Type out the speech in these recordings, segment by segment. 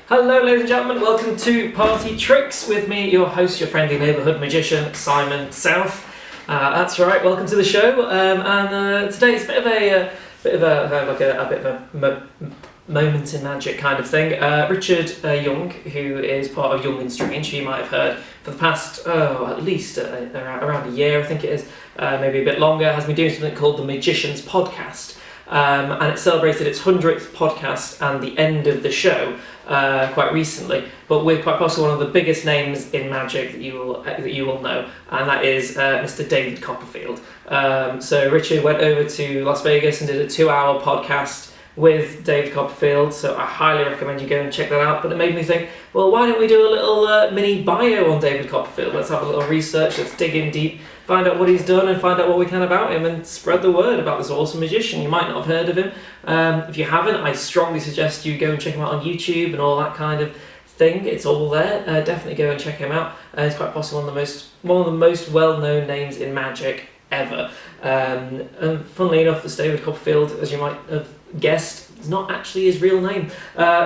Hello ladies and gentlemen, welcome to Party Tricks with me, your host, your friendly neighbourhood magician, Simon South. That's right, welcome to the show. Today it's a bit of a moment in magic kind of thing. Richard Young, who is part of Young and Strange, who you might have heard for the past, at least around a year, I think it is, maybe a bit longer, has been doing something called the Magician's Podcast. And it celebrated its 100th podcast and the end of the show quite recently, but with quite possibly one of the biggest names in magic that you will know, and that is Mr. David Copperfield. So Richard went over to Las Vegas and did a 2-hour podcast with David Copperfield, so I highly recommend you go and check that out. But it made me think, well, why don't we do a little mini bio on David Copperfield? Let's have a little research, let's dig in deep, find out what he's done and find out what we can about him and spread the word about this awesome magician. You might not have heard of him. If you haven't, I strongly suggest you go and check him out on YouTube and all that kind of thing. It's all there. Definitely go and check him out. He's quite possibly one of the most well-known names in magic ever. And funnily enough, this David Copperfield, as you might have guessed, is not actually his real name.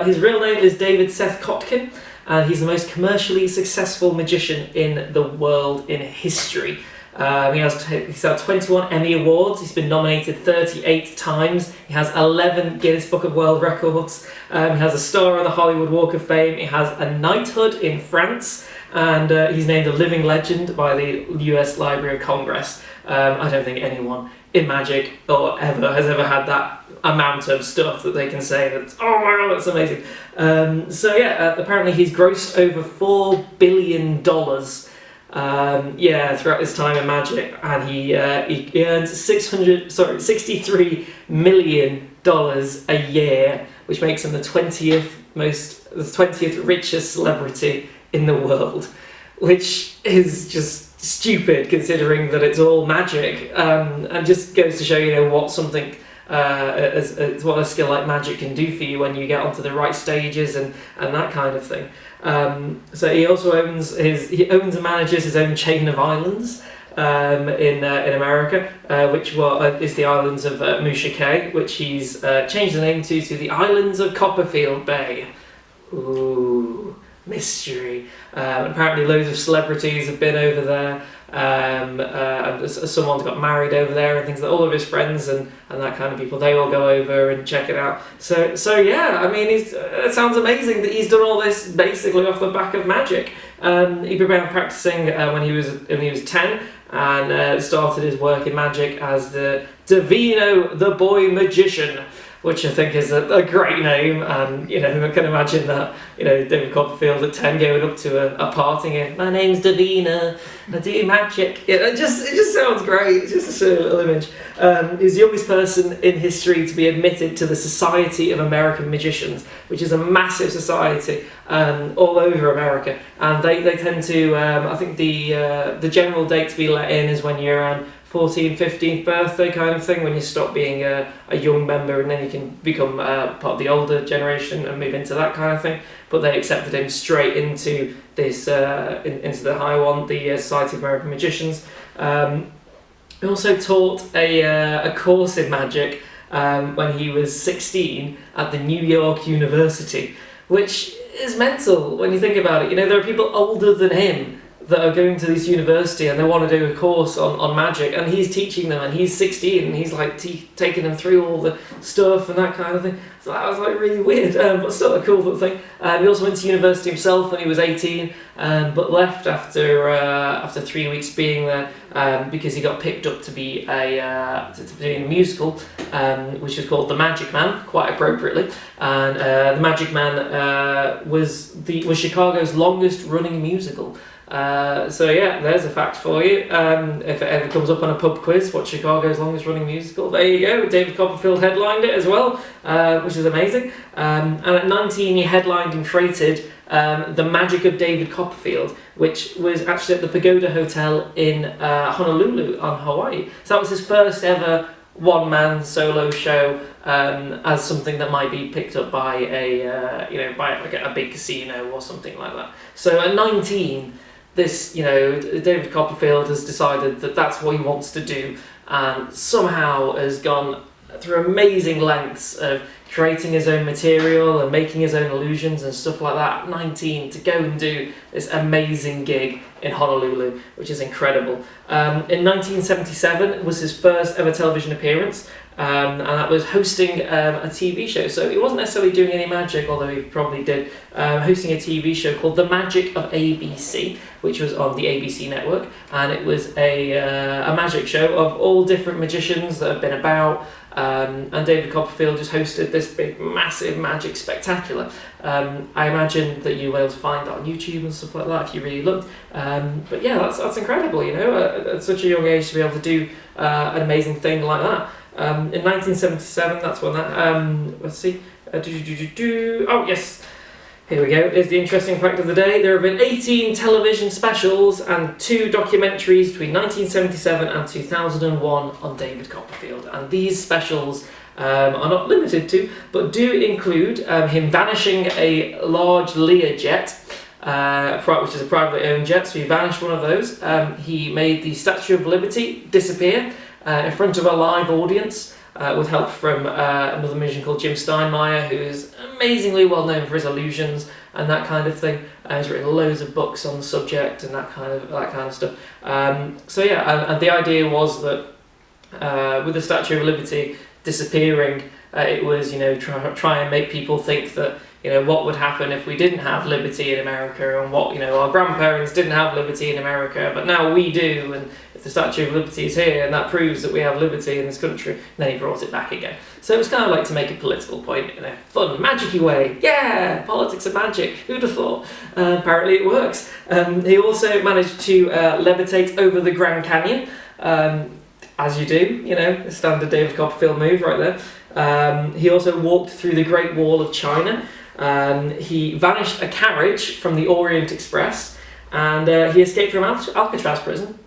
His real name is David Seth Kotkin, and he's the most commercially successful magician in the world in history. He's had 21 Emmy Awards, he's been nominated 38 times, he has 11 Guinness Book of World Records, he has a star on the Hollywood Walk of Fame, he has a knighthood in France, and he's named a living legend by the US Library of Congress. I don't think anyone in magic has ever had that amount of stuff that they can say that, oh my god, that's amazing. Apparently he's grossed over $4 billion throughout his time in magic, and he earns $63 million a year, which makes him the 20th richest celebrity in the world, which is just stupid considering that it's all magic, and just goes to show what something what a skill like magic can do for you when you get onto the right stages and that kind of thing. So he also owns and manages his own chain of islands in America, which is the islands of Musha Cay, which he's changed the name to the Islands of Copperfield Bay. Ooh, mystery. Apparently loads of celebrities have been over there, and someone's got married over there and things like all of his friends and that kind of people, they all go over and check it out. So yeah, I mean, it sounds amazing that he's done all this basically off the back of magic. He began practicing when he was 10 and started his work in magic as the Davino the Boy Magician, which I think is a great name, and I can imagine that David Copperfield at 10 going up to a party and my name's Davina, I do magic. It just sounds great. It's just a silly little image. He's the youngest person in history to be admitted to the Society of American Magicians, which is a massive society all over America, and they tend to I think the general date to be let in is when you're around 14th, 15th birthday kind of thing, when you stop being a young member and then you can become part of the older generation and move into that kind of thing. But they accepted him straight into this into the high one, the Society of American Magicians. He also taught a course in magic when he was 16 at the New York University, which is mental when you think about it. There are people older than him that are going to this university and they want to do a course on magic, and he's teaching them, and he's 16 and he's like taking them through all the stuff and that kind of thing. So that was like really weird, but still a cool little thing. He also went to university himself when he was 18, but left after 3 weeks being there because he got picked up to be doing a musical, which was called The Magic Man, quite appropriately. And The Magic Man was Chicago's longest running musical. So yeah, there's a fact for you. If it ever comes up on a pub quiz, what's Chicago's longest running musical? There you go. David Copperfield headlined it as well, which is amazing. And at 19 he headlined and created The Magic of David Copperfield, which was actually at the Pagoda Hotel in Honolulu on Hawaii. So that was his first ever one-man solo show, as something that might be picked up by a big casino or something like that. So at 19, David Copperfield has decided that that's what he wants to do, and somehow has gone through amazing lengths of creating his own material and making his own illusions and stuff like that at 19 to go and do this amazing gig in Honolulu, which is incredible. In 1977 was his first ever television appearance, and that was hosting a TV show. So he wasn't necessarily doing any magic, although he probably did, hosting a TV show called The Magic of ABC, which was on the ABC network, and it was a magic show of all different magicians that have been about. And David Copperfield just hosted this big, massive magic spectacular. I imagine that you'll be able to find that on YouTube and stuff like that if you really looked. But yeah, that's incredible, you know, at such a young age to be able to do an amazing thing like that. In 1977, that's when that, let's see, oh yes, here we go, here's the interesting fact of the day. There have been 18 television specials and 2 documentaries between 1977 and 2001 on David Copperfield, and these specials are not limited to, but do include him vanishing a large Learjet, which is a privately owned jet, so he vanished one of those. He made the Statue of Liberty disappear in front of a live audience with help from another magician called Jim Steinmeier, who is amazingly well known for his illusions and that kind of thing. He's written loads of books on the subject and that kind of stuff. So yeah, and the idea was that with the Statue of Liberty disappearing, it was, you know, try and make people think that, you know, what would happen if we didn't have liberty in America, and what, you know, our grandparents didn't have liberty in America, but now we do, and if the Statue of Liberty is here, and that proves that we have liberty in this country, and then he brought it back again. So it was kind of like to make a political point in a fun, magic-y way. Yeah, politics and magic, who'd have thought? Apparently it works. He also managed to levitate over the Grand Canyon, as you do, you know, a standard David Copperfield move right there. He also walked through the Great Wall of China. He vanished a carriage from the Orient Express, and he escaped from Alcatraz prison,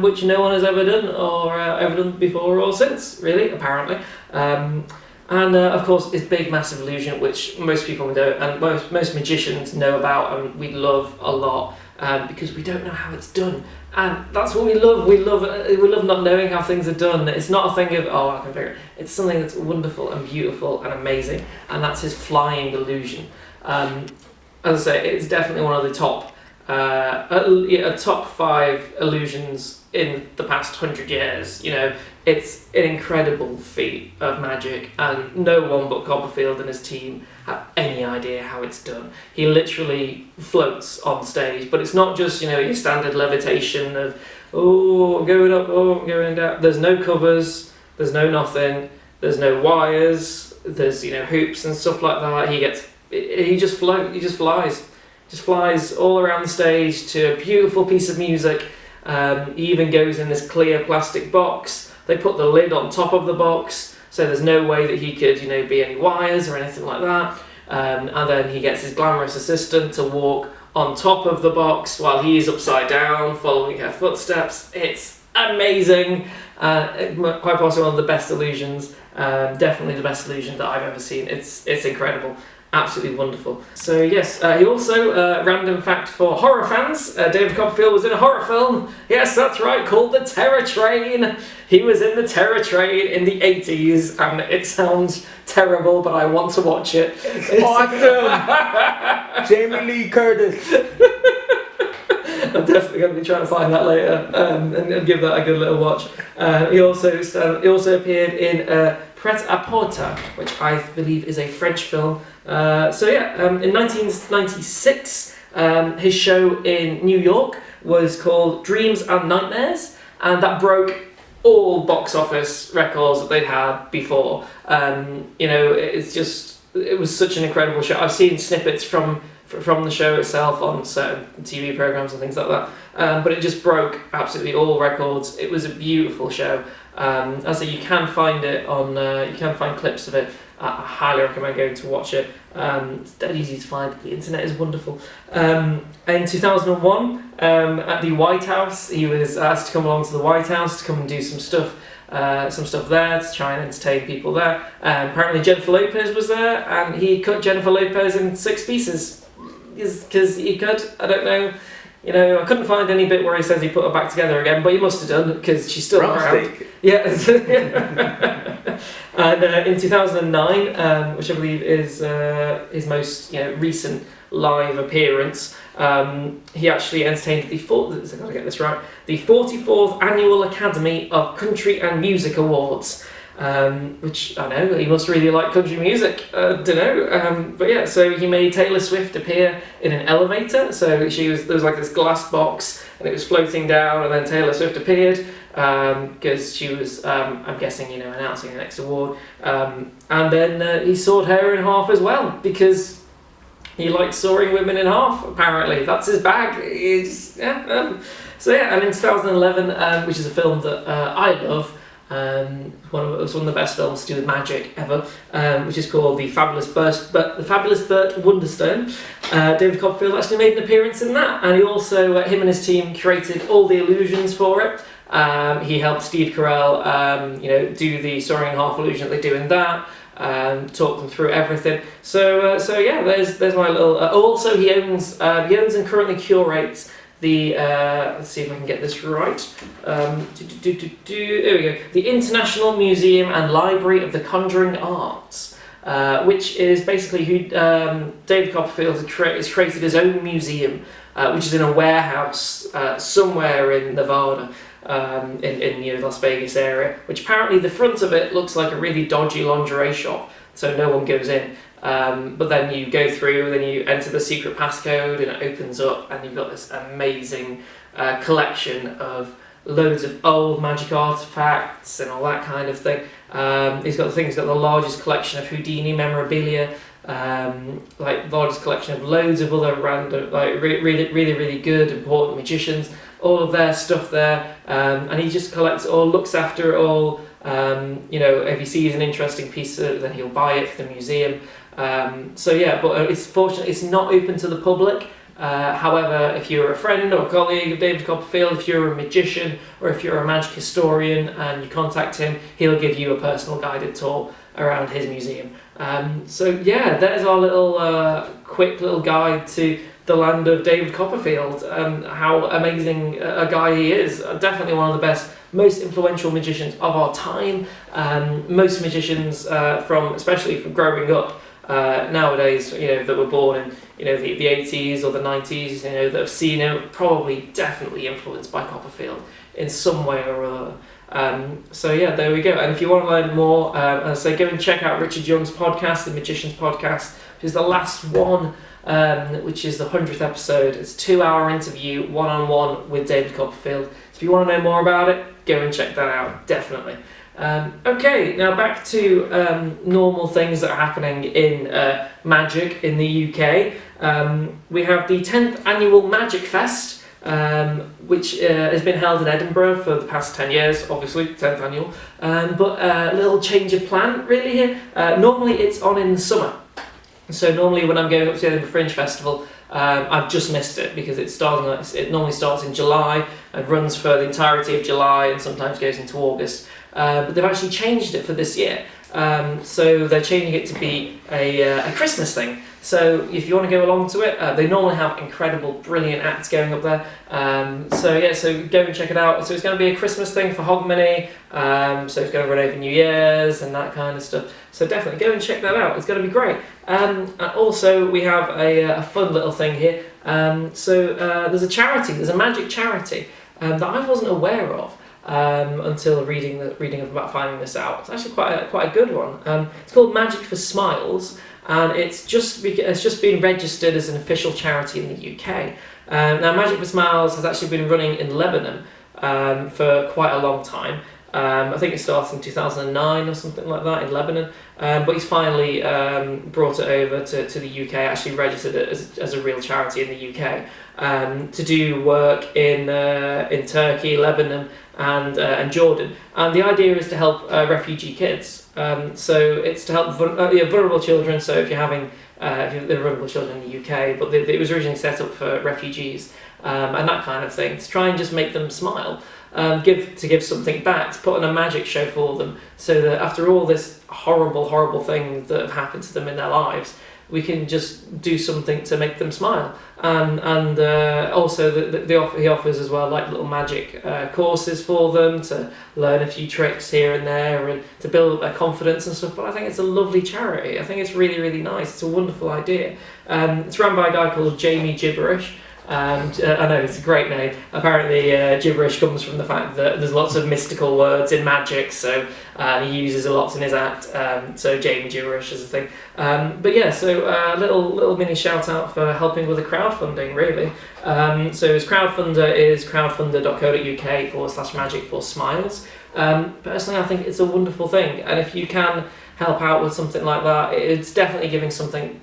which no one has ever done or ever done before or since, really, apparently. And of course, his big, massive illusion, which most people know and most magicians know about, and we love a lot, because we don't know how it's done. And that's what we love. We love not knowing how things are done. It's not a thing of, oh, I can figure it. It's something that's wonderful and beautiful and amazing. And that's his flying illusion. As I say, it's definitely one of the top, top 5 illusions in the past 100 years. You know, it's an incredible feat of magic, and no one but Copperfield and his team have any idea how it's done. He literally floats on stage, but it's not just, you know, your standard levitation of, oh, I'm going up, oh, I'm going down. There's no covers, there's no nothing, there's no wires, there's, you know, hoops and stuff like that. He just flies all around the stage to a beautiful piece of music. He even goes in this clear plastic box. They put the lid on top of the box, so there's no way that he could, you know, be any wires or anything like that. And then he gets his glamorous assistant to walk on top of the box while he's upside down, following her footsteps. It's amazing. Quite possibly one of the best illusions. Definitely the best illusion that I've ever seen. It's incredible. Absolutely wonderful. So yes, he also, random fact for horror fans, David Copperfield was in a horror film. Yes, that's right, called The Terror Train. He was in The Terror Train in the 80s, and it sounds terrible, but I want to watch it. It's awesome! Jamie Lee Curtis. I'm definitely going to be trying to find that later and give that a good little watch. He also appeared in Pret-a-Porter, which I believe is a French film. In 1996, his show in New York was called Dreams and Nightmares, and that broke all box office records that they'd had before. You know, it was such an incredible show. I've seen snippets from the show itself on certain TV programs and things like that, but it just broke absolutely all records. It was a beautiful show. As I say, you can find it on, you can find clips of it. I highly recommend going to watch it. It's dead easy to find. The internet is wonderful. In 2001, at the White House, he was asked to come along to the White House to come and do some stuff there to try and entertain people there. Apparently Jennifer Lopez was there, and he cut Jennifer Lopez in 6 pieces because he could. I don't know. You know, I couldn't find any bit where he says he put her back together again, but he must have done because she's still around. Yeah. And in 2009, which I believe is his most recent live appearance, he actually entertained the 44th Annual Academy of Country and Music Awards. Which I know he must really like country music. Don't know, but yeah. So he made Taylor Swift appear in an elevator. So there was like this glass box, and it was floating down, and then Taylor Swift appeared because she was, I'm guessing, announcing the next award. And then he sawed her in half as well because he likes sawing women in half. Apparently, that's his bag. So yeah, and in 2011, which is a film that I love. It's one of the best films to do with magic ever, which is called The Fabulous Burt Wonderstone. David Copperfield actually made an appearance in that, and he also, him and his team created all the illusions for it. He helped Steve Carell, do the soaring in half illusion that they do in that. Talk them through everything. So yeah, there's my little. Also, he owns and currently curates the let's see if I can get this right. There we go. The International Museum and Library of the Conjuring Arts, which is basically who David Copperfield has created his own museum, which is in a warehouse somewhere in Nevada, in the Las Vegas area. Which apparently the front of it looks like a really dodgy lingerie shop, so no one goes in. But then you go through, then you enter the secret passcode, and it opens up, and you've got this amazing collection of loads of old magic artifacts and all that kind of thing. He's got the largest collection of Houdini memorabilia, like the largest collection of loads of other random, like really good important magicians, all of their stuff there, and he just collects it all, looks after it all. If he sees an interesting piece of it, then he'll buy it for the museum. But it's not open to the public. However, if you're a friend or colleague of David Copperfield, if you're a magician or if you're a magic historian and you contact him, he'll give you a personal guided tour around his museum. There's our little quick little guide to the land of David Copperfield and how amazing a guy he is. Definitely one of the best, most influential magicians of our time. Most magicians, especially from growing up nowadays, that were born in the 80s or the 90s, that have seen him, probably definitely influenced by Copperfield in some way or other. There we go. And if you want to learn more, go and check out Richard Young's podcast, The Magician's Podcast, which is the last one, which is the 100th episode. It's a 2-hour interview, one-on-one with David Copperfield. So if you want to know more about it, go and check that out, definitely. Okay, now back to normal things that are happening in magic in the UK. We have the 10th annual Magic Fest, which has been held in Edinburgh for the past 10 years, obviously, 10th annual. But a little change of plan really here. Normally it's on in the summer. So normally when I'm going up to the Edinburgh Fringe Festival, I've just missed it because it normally starts in July and runs for the entirety of July and sometimes goes into August. But they've actually changed it for this year. So they're changing it to be a Christmas thing. So if you want to go along to it, they normally have incredible, brilliant acts going up there. So go and check it out. So it's going to be a Christmas thing for Hogmanay. So it's going to run over New Year's and that kind of stuff. So definitely go and check that out. It's going to be great. And also we have a fun little thing here. There's a charity. There's a magic charity that I wasn't aware of. Until reading up about finding this out. It's actually quite a good one. It's called Magic for Smiles, and it's just been registered as an official charity in the UK. Now, Magic for Smiles has actually been running in Lebanon for quite a long time. I think it started in 2009 or something like that in Lebanon, but he's finally brought it over to the UK, actually registered it as a real charity in the UK, to do work in Turkey, Lebanon and Jordan. And the idea is to help refugee kids. So it's to help vulnerable children, so if you're having vulnerable children in the UK, but it was originally set up for refugees and that kind of thing, to try and just make them smile. Give something back, to put on a magic show for them, so that after all this horrible things that have happened to them in their lives, we can just do something to make them smile. And also he offers as well like little magic courses for them to learn a few tricks here and there and to build up their confidence and stuff. But I think it's a lovely charity. I think it's really, really nice. It's a wonderful idea. It's run by a guy called Jamie Gibberish. And I know it's a great name. Apparently, gibberish comes from the fact that there's lots of mystical words in magic, so he uses a lot in his act. So Jamie Gibberish is a thing. But yeah, so little mini shout out for helping with the crowdfunding, really. So his crowdfunder is crowdfunder.co.uk/magic4smiles. Personally, I think it's a wonderful thing, and if you can help out with something like that, it's definitely giving someone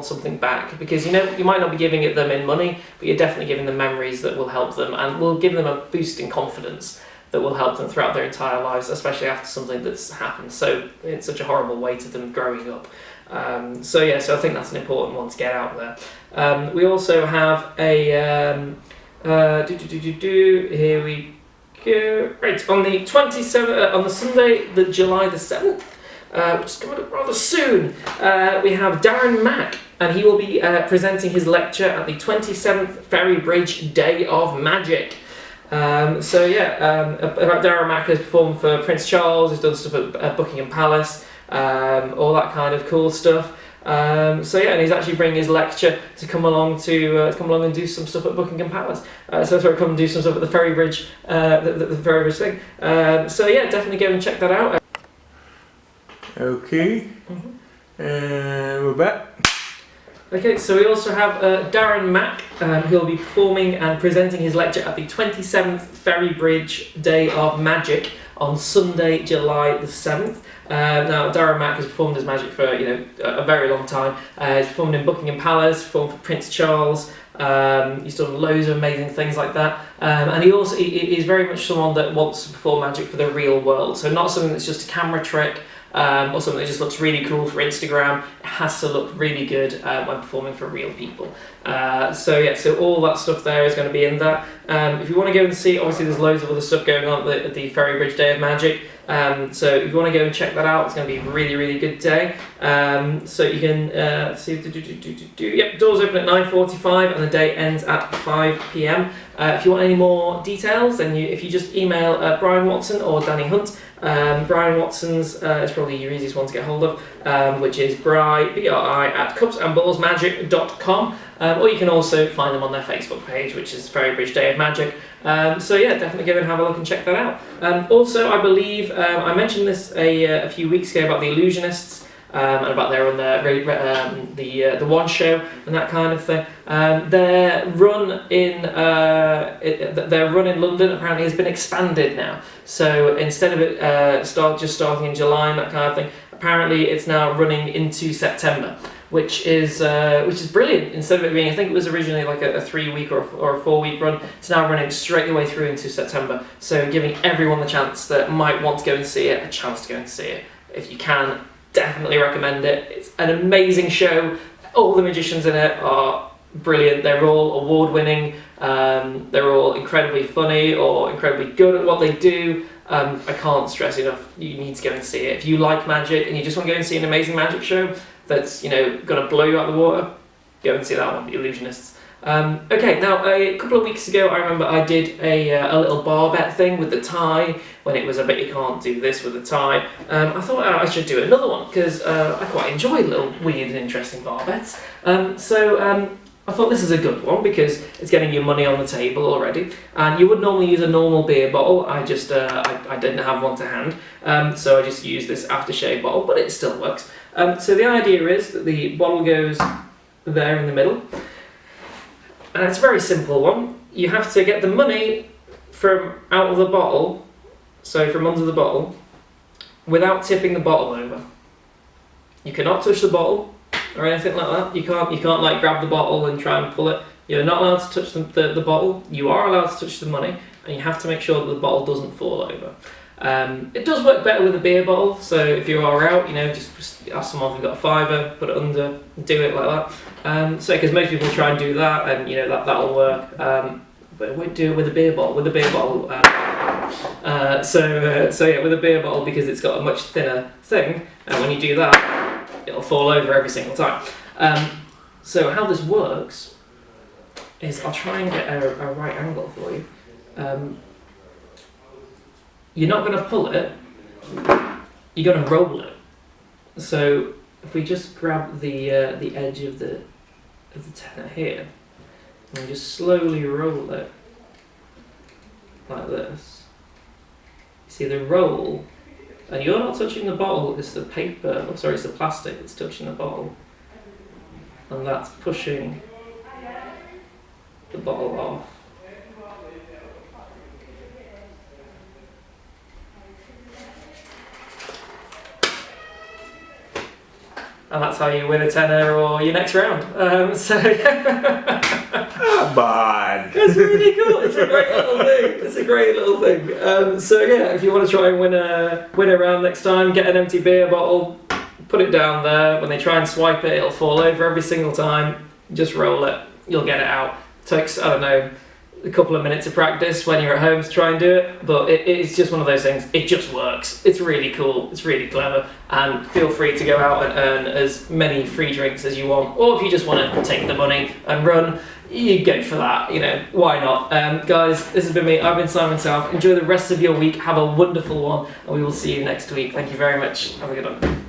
something back, because you might not be giving it them in money, but you're definitely giving them memories that will help them and will give them a boost in confidence that will help them throughout their entire lives, especially after something that's happened so in such a horrible way to them growing up. So I think that's an important one to get out there. We also have a here we go. Right, on the 27th, on the Sunday, July the 7th. Which is coming up rather soon. We have Darren Mack, and he will be presenting his lecture at the 27th Ferrybridge Day of Magic. About Darren Mack has performed for Prince Charles, he's done stuff at Buckingham Palace, all that kind of cool stuff. And he's actually bringing his lecture to come along and do some stuff at Buckingham Palace. Come and do some stuff at the Ferrybridge, the Ferrybridge thing. Definitely go and check that out. Okay, we're back. Okay, so we also have Darren Mack, who'll be performing and presenting his lecture at the 27th Ferrybridge Day of Magic on Sunday, July the 7th. Now, Darren Mack has performed as magic for a very long time. He's performed in Buckingham Palace, performed for Prince Charles. He's done loads of amazing things like that, and he's very much someone that wants to perform magic for the real world. So not something that's just a camera trick. Or something that just looks really cool for Instagram. It has to look really good when performing for real people. So all that stuff there is going to be in that. If you want to go and see, obviously there's loads of other stuff going on at the Ferrybridge Day of Magic. So if you want to go and check that out, it's going to be a really, really good day. So you can see. Yep, doors open at 9:45 and the day ends at 5 p.m. If you want any more details, then if you just email Brian Watson or Danny Hunt. Brian Watson's is probably your easiest one to get hold of, which is bri@cupsandballsmagic.com, or you can also find them on their Facebook page, which is Ferrybridge Day of Magic. Definitely go and have a look and check that out. Also, I believe I mentioned this a few weeks ago about the Illusionists. And about their on the One Show and that kind of thing. Their run in London apparently has been expanded now. So instead of it starting in July and that kind of thing, apparently it's now running into September, which is brilliant. Instead of it being, I think it was originally like a 3-week or a 4-week run, it's now running straight the way through into September. So giving everyone the chance that might want to go and see it a chance to go and see it if you can. Definitely recommend it. It's an amazing show. All the magicians in it are brilliant. They're all award-winning. They're all incredibly funny or incredibly good at what they do. I can't stress enough, you need to go and see it. If you like magic and you just want to go and see an amazing magic show that's going to blow you out of the water, go and see that one, The Illusionists. Now a couple of weeks ago I remember I did a little bar bet thing with the tie, when it was a bit you can't do this with the tie. I thought I should do another one because I quite enjoy little weird and interesting bar bets. I thought this is a good one because it's getting your money on the table already, and you would normally use a normal beer bottle. I just I didn't have one to hand, so I just used this aftershave bottle, but it still works. So the idea is that the bottle goes there in the middle. And it's a very simple one. You have to get the money from out of the bottle, so from under the bottle, without tipping the bottle over. You cannot touch the bottle or anything like that. You can't like grab the bottle and try and pull it. You're not allowed to touch the bottle. You are allowed to touch the money, and you have to make sure that the bottle doesn't fall over. It does work better with a beer bottle, so if you are out, just ask someone if you've got a fiver, put it under, do it like that. Because most people try and do that, and that'll work. But it won't do it with a beer bottle. With a beer bottle, with a beer bottle, because it's got a much thinner thing, and when you do that, it'll fall over every single time. So how this works is I'll try and get a right angle for you. You're not going to pull it, you're going to roll it. So if we just grab the edge of the tenor here, and just slowly roll it like this. You see the roll, and you're not touching the bottle, it's the paper, it's the plastic that's touching the bottle. And that's pushing the bottle off. And that's how you win a tenner or your next round. Come on. It's really cool. It's a great little thing. So yeah, if you want to try and win a round next time, get an empty beer bottle, put it down there. When they try and swipe it, it'll fall over every single time. Just roll it. You'll get it out. Takes, I don't know, a couple of minutes of practice when you're at home to try and do it, but it's just one of those things. It just works. It's really cool. It's really clever, and feel free to go out and earn as many free drinks as you want, or if you just want to take the money and run, you go for that. Why not? Guys, this has been me. I've been Simon South. Enjoy the rest of your week. Have a wonderful one, and we will see you next week. Thank you very much. Have a good one.